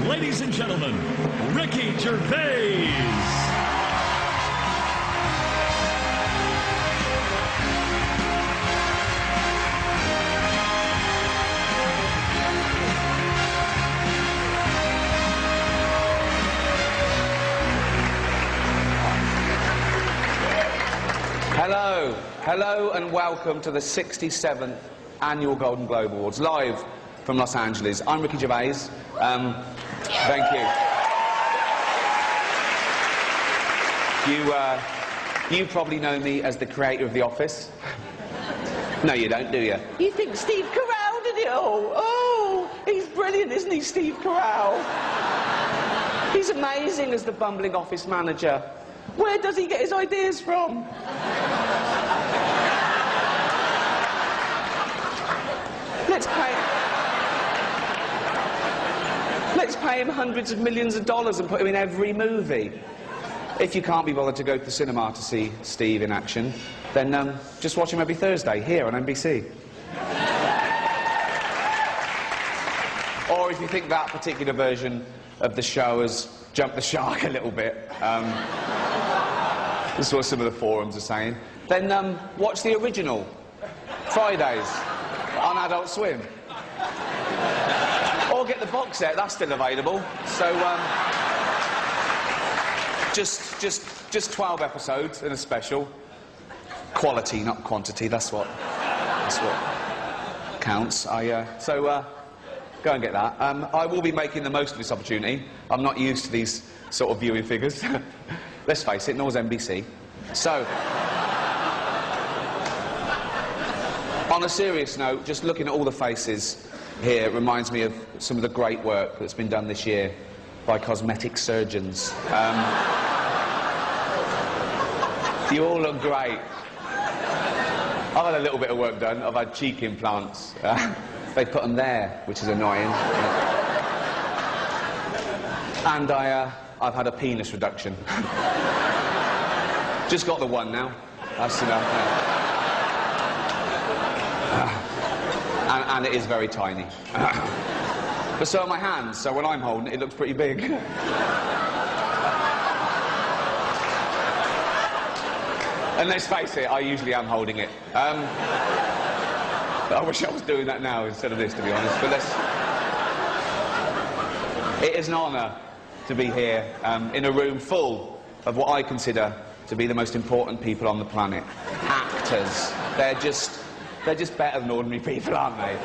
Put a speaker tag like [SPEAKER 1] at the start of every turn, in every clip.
[SPEAKER 1] ladies and gentlemen, Ricky Gervais.
[SPEAKER 2] Hello and welcome to the 67th Annual Golden Globe Awards, live from Los Angeles. I'm Ricky Gervais. Thank you. You probably know me as the creator of The Office. No, you don't, do you? You think Steve Carell did it all? Oh, he's brilliant, isn't he, Steve Carell? He's amazing as the bumbling office manager. Where does he get his ideas from? Let's pay him hundreds of millions of dollars and put him in every movie. If you can't be bothered to go to the cinema to see Steve in action, then just watch him every Thursday here on NBC. Or if you think that particular version of the show has jumped the shark a little bit, this is what some of the forums are saying, then watch the original, Fridays, on Adult Swim. Or get the box set, that's still available. So, just 12 episodes in a special. Quality, not quantity, that's what counts. So, go and get that. I will be making the most of this opportunity. I'm not used to these sort of viewing figures. Let's face it, nor's NBC. So, on a serious note, just looking at all the faces here reminds me of some of the great work that's been done this year by cosmetic surgeons. You all look great. I've had a little bit of work done. I've had cheek implants. They put them there, which is annoying. And I've had a penis reduction. Just got the one now. That's enough. And it is very tiny. But so are my hands, so when I'm holding it, it looks pretty big. And let's face it, I usually am holding it. I wish I was doing that now instead of this, to be honest. But it is an honour to be here in a room full of what I consider to be the most important people on the planet. Actors. They're just better than ordinary people, aren't they?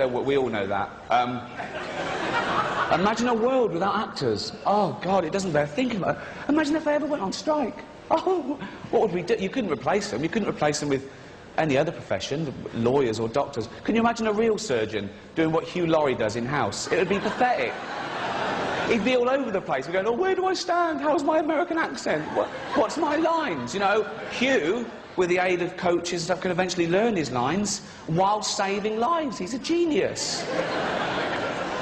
[SPEAKER 2] We all know that. Imagine a world without actors. Oh, God, it doesn't bear thinking about it. Imagine if they ever went on strike. Oh, what would we do? You couldn't replace them. You couldn't replace them with any other profession, lawyers or doctors. Can you imagine a real surgeon doing what Hugh Laurie does in-house? It would be pathetic. He'd be all over the place. We're going, oh, where do I stand? How's my American accent? What's my lines? You know, Hugh, with the aid of coaches and stuff, can eventually learn his lines while saving lives. He's a genius.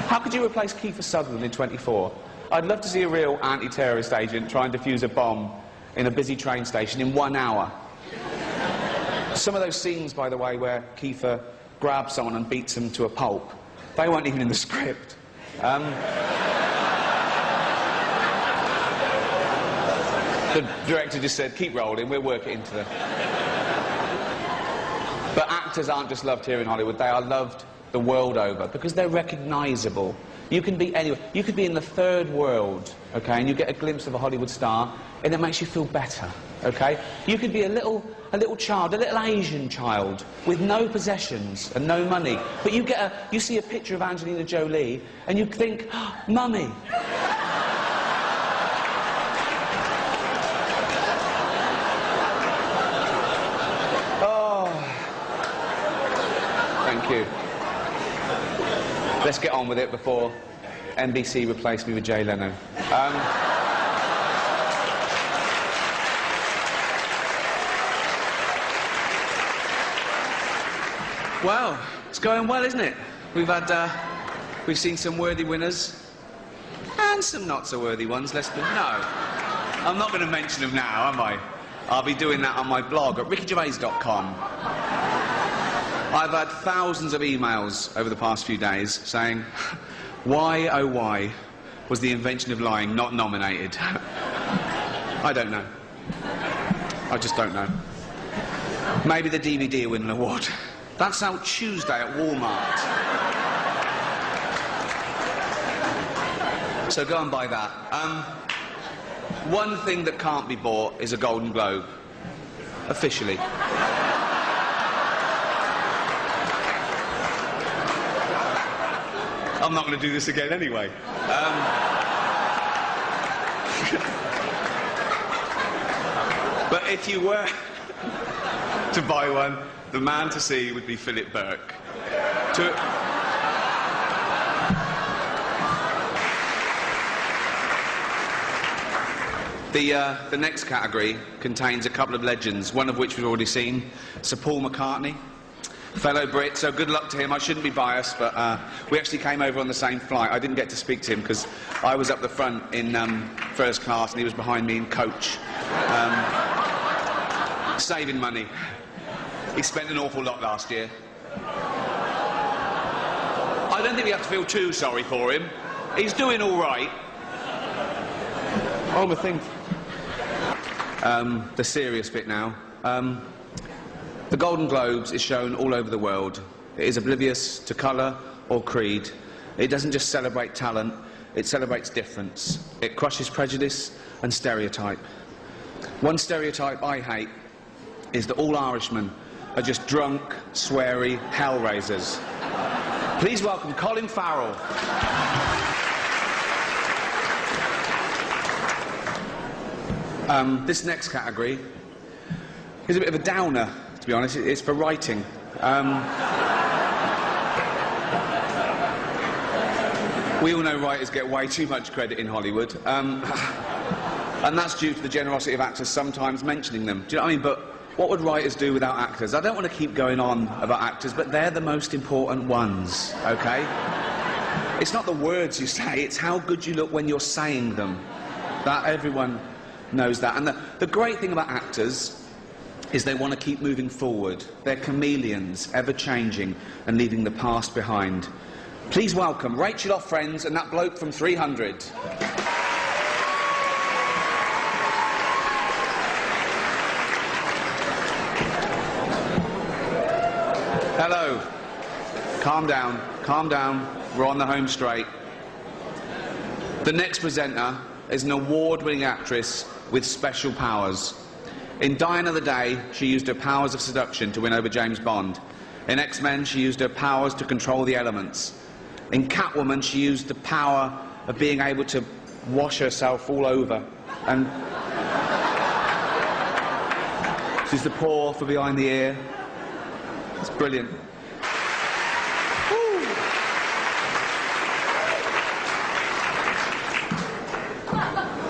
[SPEAKER 2] How could you replace Kiefer Sutherland in 24? I'd love to see a real anti-terrorist agent try and defuse a bomb in a busy train station in 1 hour. Some of those scenes, by the way, where Kiefer grabs someone and beats them to a pulp, they weren't even in the script. The director just said, keep rolling, we'll work it into the... But actors aren't just loved here in Hollywood, they are loved the world over, because they're recognisable. You can be anywhere. You could be in the third world, okay, and you get a glimpse of a Hollywood star, and it makes you feel better, okay? You could be a little child, a little Asian child, with no possessions and no money, but you see a picture of Angelina Jolie, and you think, oh, Mummy. Thank you. Let's get on with it before NBC replaced me with Jay Leno. Well, it's going well, isn't it? We've seen some worthy winners and some not so worthy ones. No, I'm not going to mention them now, am I? I'll be doing that on my blog at rickygervais.com. I've had thousands of emails over the past few days saying, Why, oh why, was The Invention of Lying not nominated? I don't know. I just don't know. Maybe the DVD will win an award. That's out Tuesday at Walmart. So go and buy that. One thing that can't be bought is a Golden Globe. Officially. I'm not going to do this again anyway. But if you were to buy one, the man to see would be Philip Burke. The next category contains a couple of legends, one of which we've already seen, Sir Paul McCartney, fellow Brit, so good luck to him. I shouldn't be biased, but we actually came over on the same flight. I didn't get to speak to him because I was up the front in first class and he was behind me in coach. Saving money. He spent an awful lot last year. I don't think we have to feel too sorry for him. He's doing all right. Oh, my thing. The serious bit now. The Golden Globes is shown all over the world. It is oblivious to colour or creed. It doesn't just celebrate talent, it celebrates difference. It crushes prejudice and stereotype. One stereotype I hate is that all Irishmen are just drunk, sweary hellraisers. Please welcome Colin Farrell. This next category is a bit of a downer, to be honest. It's for writing. We all know writers get way too much credit in Hollywood. And that's due to the generosity of actors sometimes mentioning them. Do you know what I mean? But what would writers do without actors? I don't want to keep going on about actors, but they're the most important ones, okay? It's not the words you say, it's how good you look when you're saying them. That everyone knows that. And the great thing about actors is they want to keep moving forward. They're chameleons, ever-changing and leaving the past behind. Please welcome Rachel off Friends and that bloke from 300. Hello. Calm down, calm down. We're on the home straight. The next presenter is an award-winning actress with special powers. In Die Another Day, she used her powers of seduction to win over James Bond. In X-Men, she used her powers to control the elements. In Catwoman, she used the power of being able to wash herself all over. And she's the paw for behind the ear. It's brilliant. Woo.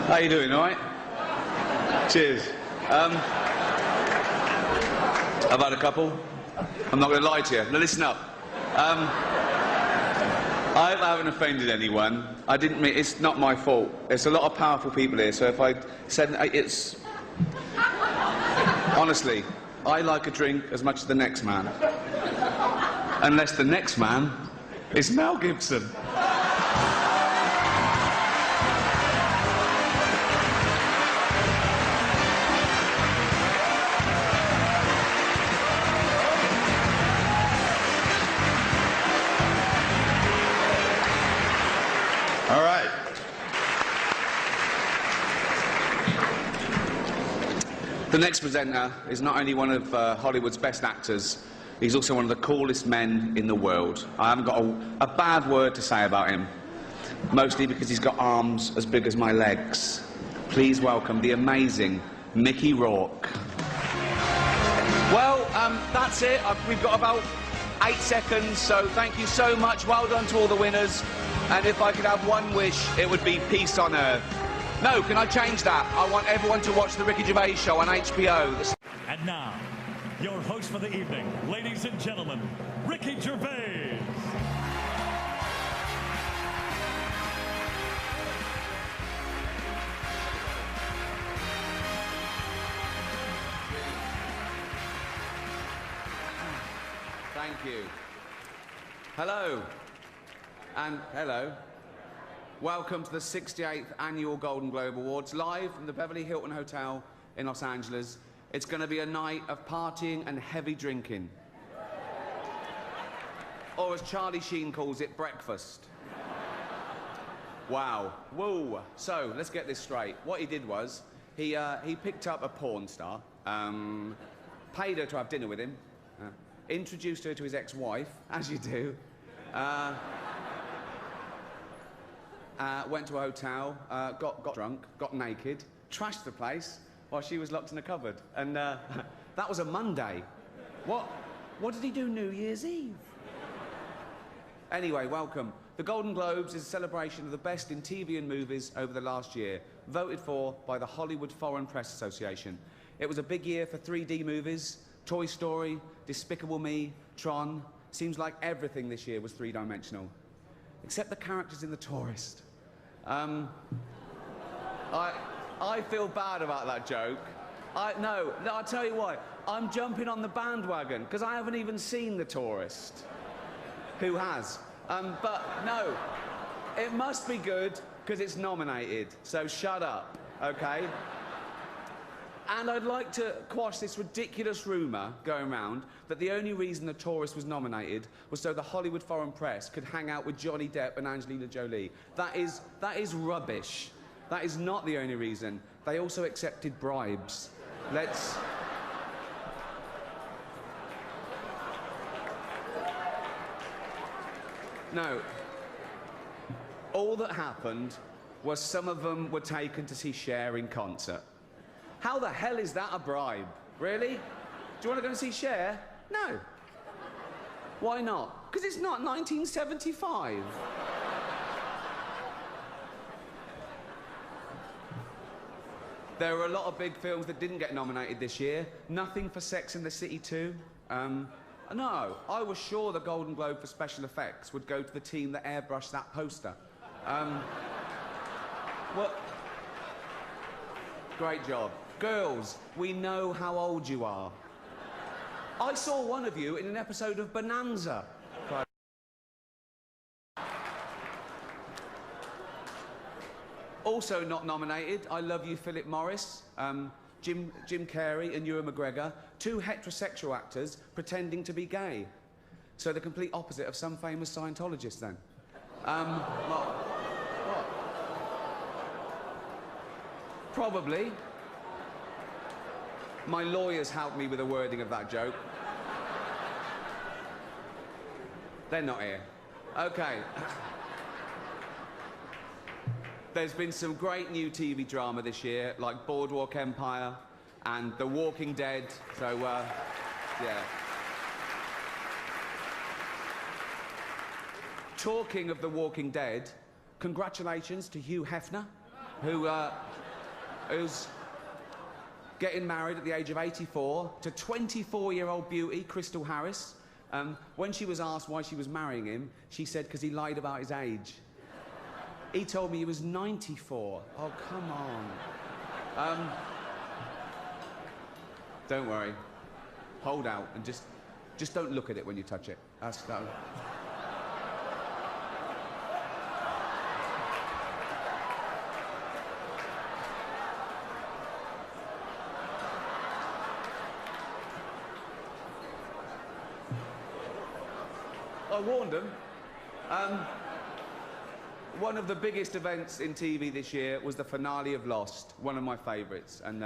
[SPEAKER 2] How you doing, all right? Cheers. I've had a couple. I'm not going to lie to you. Now listen up. I hope I haven't offended anyone. I didn't mean... It's not my fault. There's a lot of powerful people here, so if I said... It's... Honestly, I like a drink as much as the next man. Unless the next man is Mel Gibson.
[SPEAKER 3] All right.
[SPEAKER 2] The next presenter is not only one of Hollywood's best actors, he's also one of the coolest men in the world. I haven't got a bad word to say about him, mostly because he's got arms as big as my legs. Please welcome the amazing Mickey Rourke. Well, that's it. We've got about 8 seconds, so thank you so much. Well done to all the winners. And if I could have one wish, it would be peace on earth. No, can I change that? I want everyone to watch The Ricky Gervais Show on HBO.
[SPEAKER 1] And now, your host for the evening, ladies and gentlemen, Ricky Gervais.
[SPEAKER 2] Thank you. Hello. And hello. Welcome to the 68th Annual Golden Globe Awards, live from the Beverly Hilton Hotel in Los Angeles. It's going to be a night of partying and heavy drinking. Or as Charlie Sheen calls it, breakfast. Wow. Whoa. So, let's get this straight. What he did was, he picked up a porn star, paid her to have dinner with him, introduced her to his ex-wife, as you do, went to a hotel, got drunk, got naked, trashed the place while she was locked in a cupboard. And that was a Monday. What did he do New Year's Eve? Anyway, welcome. The Golden Globes is a celebration of the best in TV and movies over the last year, voted for by the Hollywood Foreign Press Association. It was a big year for 3D movies, Toy Story, Despicable Me, Tron. Seems like everything this year was three-dimensional. Except the characters in The Tourist. I feel bad about that joke. No, I'll tell you why. I'm jumping on the bandwagon, because I haven't even seen The Tourist. Who has? But no, it must be good, because it's nominated. So shut up, okay? And I'd like to quash this ridiculous rumour going around that the only reason The Tourist was nominated was so the Hollywood Foreign Press could hang out with Johnny Depp and Angelina Jolie. That is rubbish. That is not the only reason. They also accepted bribes. Let's... No. All that happened was some of them were taken to see Cher in concert. How the hell is that a bribe? Really? Do you want to go and see Cher? No. Why not? Because it's not 1975. There were a lot of big films that didn't get nominated this year. Nothing for Sex and the City 2. No, I was sure the Golden Globe for special effects would go to the team that airbrushed that poster. Well, great job. Girls, we know how old you are. I saw one of you in an episode of Bonanza. Also not nominated, I Love You, Philip Morris, Jim Carrey and Ewan McGregor, two heterosexual actors pretending to be gay. So the complete opposite of some famous Scientologists, then. What? Probably. My lawyers helped me with the wording of that joke. They're not here. Okay. There's been some great new TV drama this year, like Boardwalk Empire and The Walking Dead, so, yeah. Talking of The Walking Dead, congratulations to Hugh Hefner, who's getting married at the age of 84 to 24-year-old beauty Crystal Harris. When she was asked why she was marrying him, she said because he lied about his age. He told me he was 94. Oh, come on. Don't worry. Hold out and just don't look at it when you touch it. That's that. I warned them. One of the biggest events in TV this year was the finale of Lost, one of my favourites, and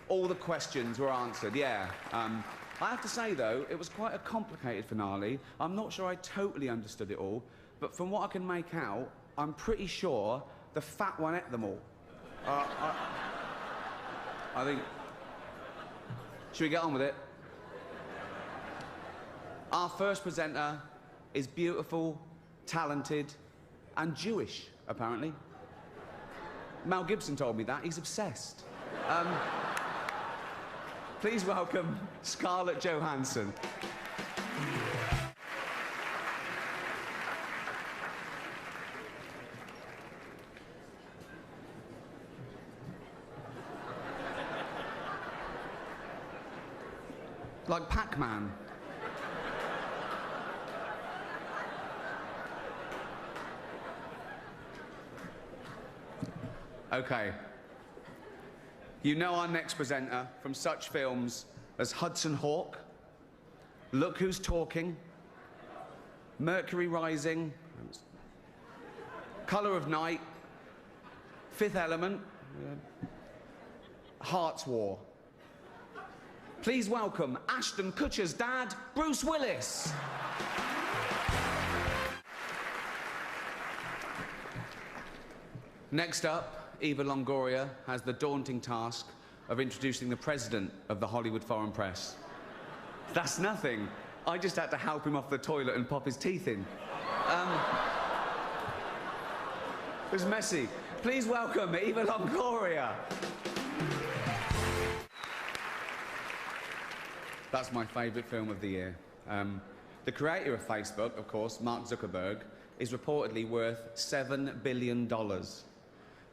[SPEAKER 2] all the questions were answered, yeah. I have to say, though, it was quite a complicated finale. I'm not sure I totally understood it all, but from what I can make out, I'm pretty sure the fat one ate them all. I think... Should we get on with it? Our first presenter is beautiful, talented, and Jewish, apparently. Mel Gibson told me that. He's obsessed. Please welcome Scarlett Johansson. Like Pac-Man. Okay. You know our next presenter from such films as Hudson Hawk, Look Who's Talking, Mercury Rising, Colour of Night, Fifth Element, Heart's War. Please welcome Ashton Kutcher's dad, Bruce Willis. Next up, Eva Longoria has the daunting task of introducing the president of the Hollywood Foreign Press. That's nothing. I just had to help him off the toilet and pop his teeth in. It was messy. Please welcome Eva Longoria. That's my favourite film of the year. The creator of Facebook, of course, Mark Zuckerberg, is reportedly worth $7 billion.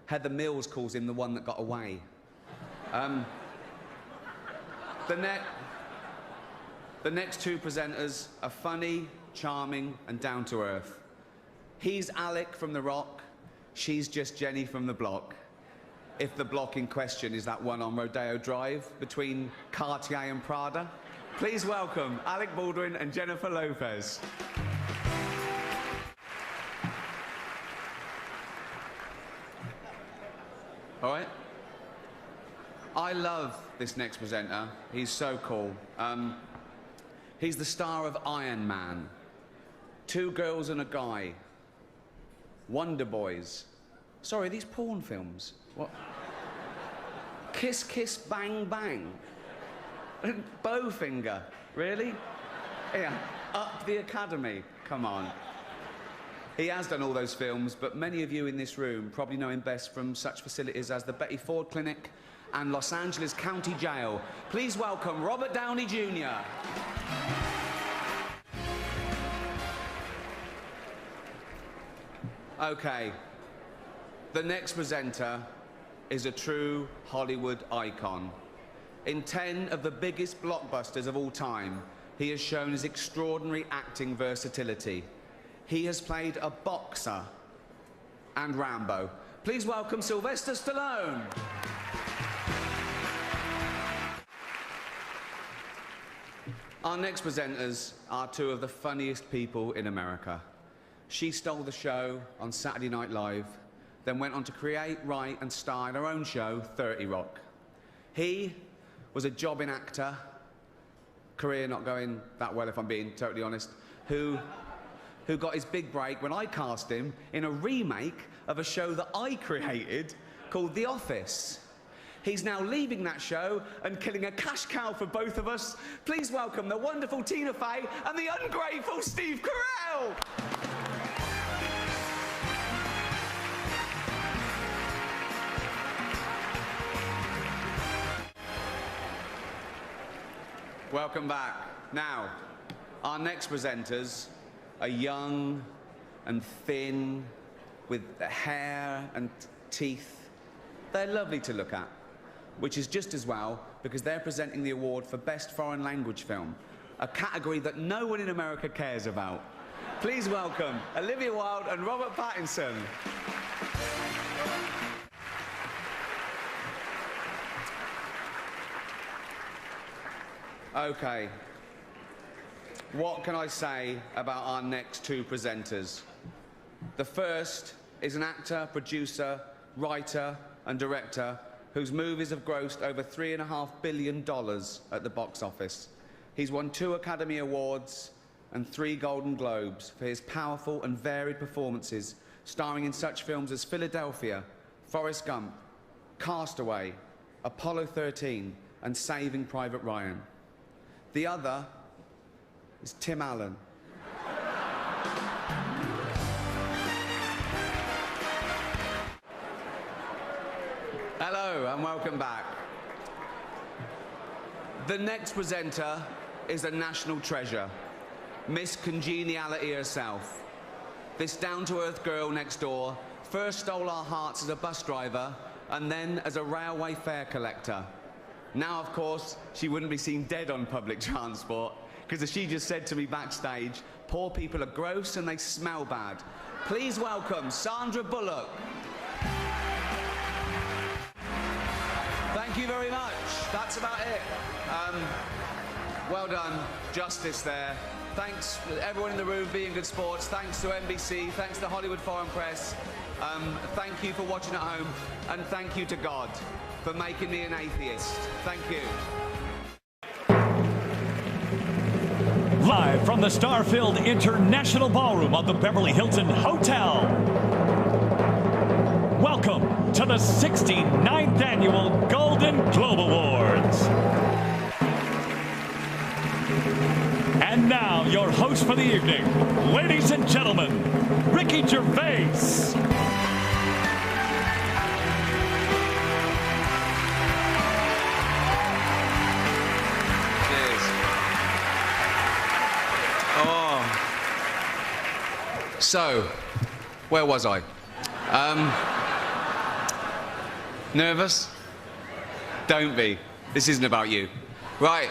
[SPEAKER 2] Heather Mills calls him the one that got away. The next two presenters are funny, charming, and down to earth. He's Alec from The Rock, she's just Jenny from the block. If the block in question is that one on Rodeo Drive between Cartier and Prada. Please welcome Alec Baldwin and Jennifer Lopez. All right? I love this next presenter. He's so cool. He's the star of Iron Man, Two Girls and a Guy, Wonder Boys. Sorry, these porn films. What? Kiss, Kiss, Bang, Bang. Bowfinger. Really? Yeah. Up the Academy. Come on. He has done all those films, but many of you in this room probably know him best from such facilities as the Betty Ford Clinic and Los Angeles County Jail. Please welcome Robert Downey Jr. Okay. The next presenter is a true Hollywood icon. In 10 of the biggest blockbusters of all time, he has shown his extraordinary acting versatility. He has played a boxer and Rambo. Please welcome Sylvester Stallone. Our next presenters are two of the funniest people in America. She stole the show on Saturday Night Live, then went on to create, write and star in her own show, 30 Rock. He was a jobbing actor, career not going that well if I'm being totally honest, who got his big break when I cast him in a remake of a show that I created called The Office. He's now leaving that show and killing a cash cow for both of us. Please welcome the wonderful Tina Fey and the ungrateful Steve Carell. Welcome back. Now, our next presenters are young and thin, with hair and teeth. They're lovely to look at, which is just as well because they're presenting the award for Best Foreign Language Film, a category that no one in America cares about. Please welcome Olivia Wilde and Robert Pattinson. Okay. What can I say about our next two presenters? The first is an actor, producer, writer and director whose movies have grossed over $3.5 billion at the box office. He's won 2 Academy Awards and 3 Golden Globes for his powerful and varied performances, starring in such films as Philadelphia, Forrest Gump, Castaway, Apollo 13 and Saving Private Ryan. The other is Tim Allen. Hello and welcome back. The next presenter is a national treasure, Miss Congeniality herself. This down-to-earth girl next door first stole our hearts as a bus driver and then as a railway fare collector. Now, of course, she wouldn't be seen dead on public transport, because as she just said to me backstage, poor people are gross and they smell bad. Please welcome Sandra Bullock. Thank you very much. That's about it. Well done. Justice there. Thanks to everyone in the room being good sports. Thanks to NBC. Thanks to Hollywood Foreign Press. Thank you for watching at home. And thank you to God for making me an atheist. Thank you.
[SPEAKER 1] Live from the star-filled International Ballroom of the Beverly Hilton Hotel. Welcome to the 69th Annual Golden Globe Awards. And now, your host for the evening, ladies and gentlemen, Ricky Gervais.
[SPEAKER 2] Cheers. Oh. So, where was I? Nervous? Don't be. This isn't about you. Right.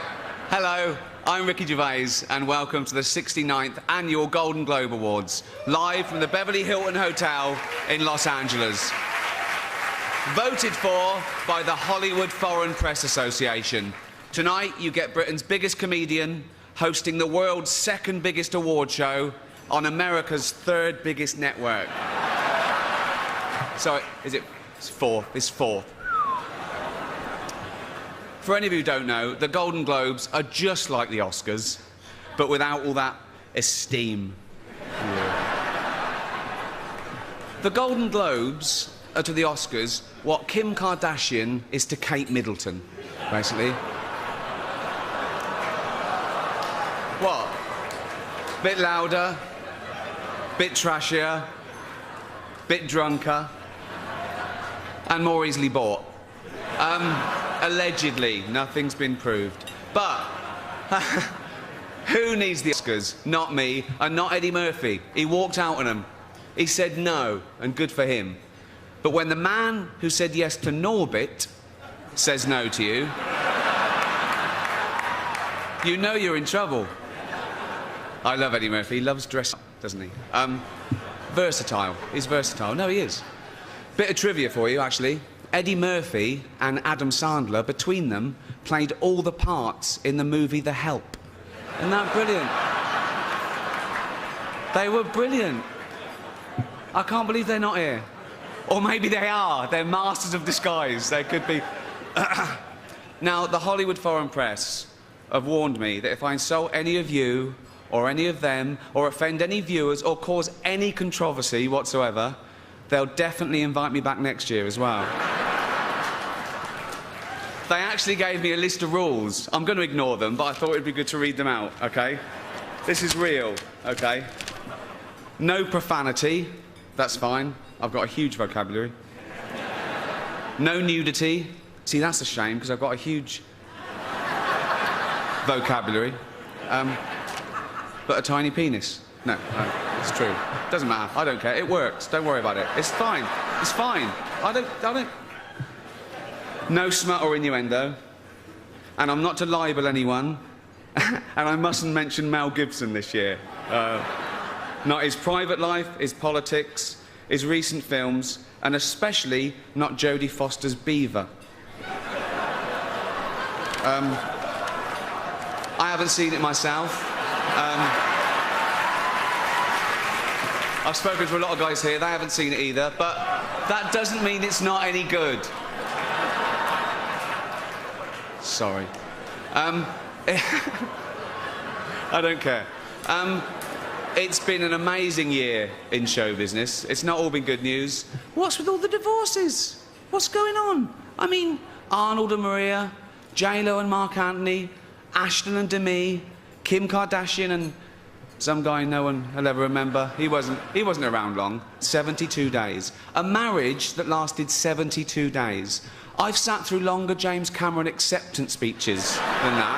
[SPEAKER 2] Hello. I'm Ricky Gervais, and welcome to the 69th Annual Golden Globe Awards, live from the Beverly Hilton Hotel in Los Angeles. Voted for by the Hollywood Foreign Press Association. Tonight, you get Britain's biggest comedian hosting the world's second biggest award show on America's third biggest network. Sorry, it's fourth. It's fourth. For any of you who don't know, the Golden Globes are just like the Oscars, but without all that esteem. The Golden Globes are to the Oscars what Kim Kardashian is to Kate Middleton, basically. What? Bit louder, bit trashier, bit drunker, and more easily bought. Allegedly, nothing's been proved. But who needs the Oscars? Not me, and not Eddie Murphy. He walked out on them. He said no, and good for him. But when the man who said yes to Norbit says no to you, you know you're in trouble. I love Eddie Murphy. He loves dressing up, doesn't he? Versatile. He's versatile. No, he is. Bit of trivia for you, actually. Eddie Murphy and Adam Sandler, between them, played all the parts in the movie The Help. Isn't that brilliant? They were brilliant. I can't believe they're not here. Or maybe they are. They're masters of disguise. They could be. Now, the Hollywood Foreign Press have warned me that if I insult any of you, or any of them, or offend any viewers, or cause any controversy whatsoever, they'll definitely invite me back next year as well. They actually gave me a list of rules. I'm going to ignore them, but I thought it'd be good to read them out, OK? This is real, OK? No profanity. That's fine. I've got a huge vocabulary. No nudity. See, that's a shame, because I've got a huge vocabulary. But a tiny penis. No, it's true. Doesn't matter. I don't care. It works. Don't worry about it. It's fine. It's fine. I don't... No smut or innuendo. And I'm not to libel anyone. And I mustn't mention Mel Gibson this year. Not his private life, his politics, his recent films, and especially not Jodie Foster's Beaver. I haven't seen it myself. I've spoken to a lot of guys here, they haven't seen it either, but that doesn't mean it's not any good. Sorry. I don't care. It's been an amazing year in show business. It's not all been good news. What's with all the divorces? What's going on? I mean, Arnold and Maria, J-Lo and Mark Anthony, Ashton and Demi, Kim Kardashian and some guy no one will ever remember. He wasn't around long. 72 days. A marriage that lasted 72 days. I've sat through longer James Cameron acceptance speeches than that.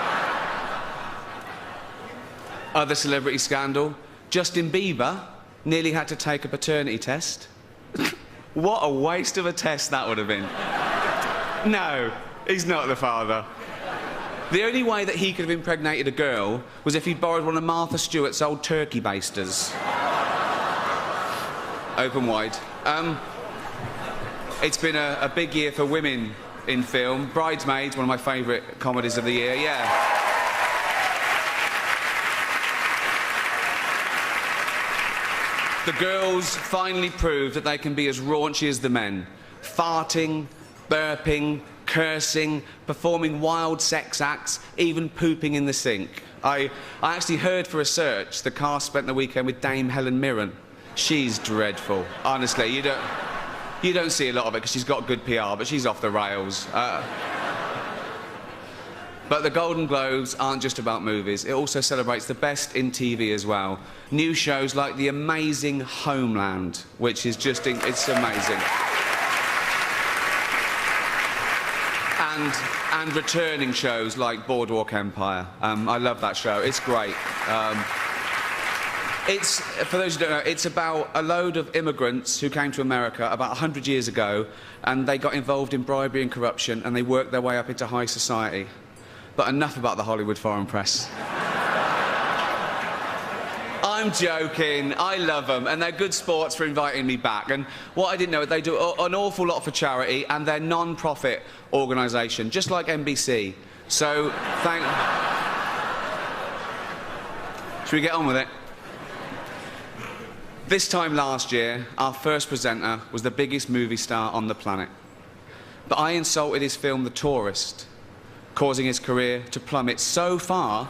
[SPEAKER 2] Other celebrity scandal. Justin Bieber nearly had to take a paternity test. What a waste of a test that would have been. No, he's not the father. The only way that he could have impregnated a girl was if he'd borrowed one of Martha Stewart's old turkey basters. Open wide. It's been a big year for women in film. Bridesmaids, one of my favourite comedies of the year, yeah. The girls finally proved that they can be as raunchy as the men. Farting, burping, cursing, performing wild sex acts, even pooping in the sink. I actually heard for research the cast spent the weekend with Dame Helen Mirren. She's dreadful. Honestly, you don't see a lot of it because she's got good PR, but she's off the rails. But the Golden Globes aren't just about movies. It also celebrates the best in TV as well. New shows like the amazing Homeland, which is just... it's amazing. And returning shows like Boardwalk Empire. I love that show. It's great. It's, for those who don't know, it's about a load of immigrants who came to America about 100 years ago, and they got involved in bribery and corruption, and they worked their way up into high society. But enough about the Hollywood foreign press. I'm joking. I love them, and they're good sports for inviting me back. And what I didn't know, they do an awful lot for charity, and they're non-profit organisation, just like NBC. So, Should we get on with it? This time last year, our first presenter was the biggest movie star on the planet. But I insulted his film The Tourist, causing his career to plummet so far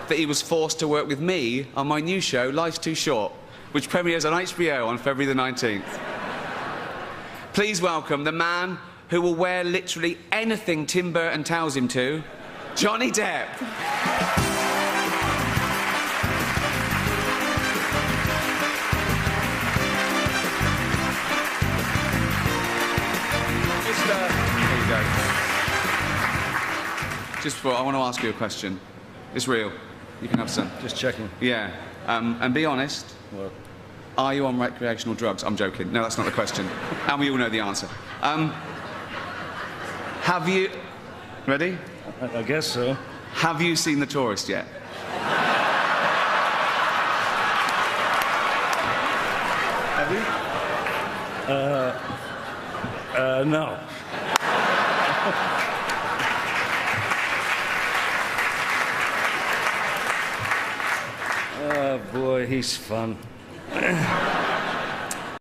[SPEAKER 2] that he was forced to work with me on my new show, Life's Too Short, which premieres on HBO on February the 19th. Please welcome the man who will wear literally anything Tim Burton tells him to, Johnny Depp. There you go. Just before, I want to ask you a question. It's real. You can have some.
[SPEAKER 3] Just checking.
[SPEAKER 2] Yeah. And be honest.
[SPEAKER 3] What?
[SPEAKER 2] Are you on recreational drugs? I'm joking. No, that's not the question. And we all know the answer. Have you... Ready?
[SPEAKER 3] I guess so.
[SPEAKER 2] Have you seen The Tourist yet? Have you?
[SPEAKER 3] No. Oh, boy, he's fun.